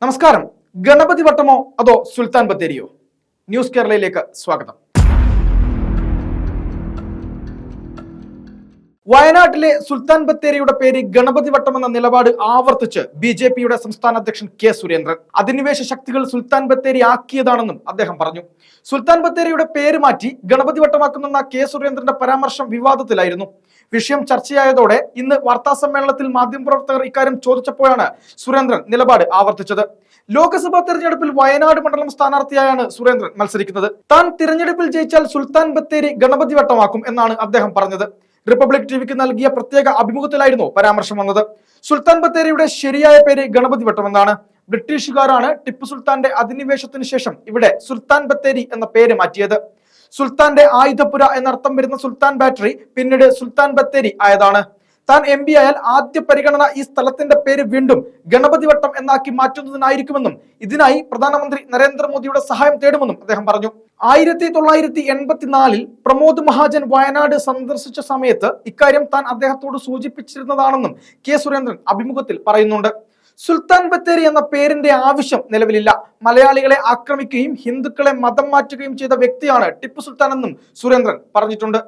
നമസ്കാരം. ഗണപതി വട്ടമോ അതോ സുൽത്താൻ ബത്തേരിയോ? ന്യൂസ് കേരളയിലേക്ക് സ്വാഗതം. വയനാട്ടിലെ സുൽത്താൻ ബത്തേരിയുടെ പേര് ഗണപതി വട്ടം എന്ന നിലപാട് ആവർത്തിച്ച് BJPയുടെ സംസ്ഥാന അധ്യക്ഷൻ K. സുരേന്ദ്രൻ അധിനിവേശ ശക്തികൾ സുൽത്താൻ ബത്തേരി ആക്കിയതാണെന്നും അദ്ദേഹം പറഞ്ഞു. സുൽത്താൻ ബത്തേരിയുടെ പേര് മാറ്റി ഗണപതി വട്ടമാക്കുന്ന K. സുരേന്ദ്രന്റെ പരാമർശം വിവാദത്തിലായിരുന്നു. വിഷയം ചർച്ചയായതോടെ ഇന്ന് വാർത്താസമ്മേളനത്തിൽ മാധ്യമപ്രവർത്തകർ ഇക്കാര്യം ചോദിച്ചപ്പോഴാണ് സുരേന്ദ്രൻ നിലപാട് ആവർത്തിച്ചത്. ലോക്സഭാ തെരഞ്ഞെടുപ്പിൽ വയനാട് മണ്ഡലം സ്ഥാനാർത്ഥിയായാണ് സുരേന്ദ്രൻ മത്സരിക്കുന്നത്. താൻ തിരഞ്ഞെടുപ്പിൽ ജയിച്ചാൽ സുൽത്താൻ ബത്തേരി ഗണപതി വട്ടമാക്കും എന്നാണ് അദ്ദേഹം പറഞ്ഞത്. റിപ്പബ്ലിക് ടിവിക്ക് നൽകിയ പ്രത്യേക അഭിമുഖത്തിലായിരുന്നു പരാമർശം വന്നത്. സുൽത്താൻ ബത്തേരിയുടെ ശരിയായ പേര് ഗണപതി വട്ടം എന്നാണ്. ബ്രിട്ടീഷുകാരാണ് ടിപ്പു സുൽത്താന്റെ അധിനിവേശത്തിന് ശേഷം ഇവിടെ സുൽത്താൻ ബത്തേരി എന്ന പേര് മാറ്റിയത്. സുൽത്താന്റെ ആയുധപുര എന്നർത്ഥം വരുന്ന സുൽത്താൻ ബാറ്ററി പിന്നീട് സുൽത്താൻ ബത്തേരി ആയതാണ്. താൻ MP ആയാൽ ആദ്യ പരിഗണന ഈ സ്ഥലത്തിന്റെ പേര് വീണ്ടും ഗണപതി വട്ടം എന്നാക്കി മാറ്റുന്നതിനായിരിക്കുമെന്നും ഇതിനായി പ്രധാനമന്ത്രി നരേന്ദ്രമോദിയുടെ സഹായം തേടുമെന്നും അദ്ദേഹം പറഞ്ഞു. 1984 പ്രമോദ് മഹാജൻ വയനാട് സന്ദർശിച്ച സമയത്ത് ഇക്കാര്യം താൻ അദ്ദേഹത്തോട് സൂചിപ്പിച്ചിരുന്നതാണെന്നും K. സുരേന്ദ്രൻ അഭിമുഖത്തിൽ പറയുന്നുണ്ട്. സുൽത്താൻ ബത്തേരി എന്ന പേരിന്റെ ആവശ്യം നിലവിലില്ല. മലയാളികളെ ആക്രമിക്കുകയും ഹിന്ദുക്കളെ മതം മാറ്റുകയും ചെയ്ത വ്യക്തിയാണ് ടിപ്പു സുൽത്താൻ എന്നും സുരേന്ദ്രൻ പറഞ്ഞിട്ടുണ്ട്.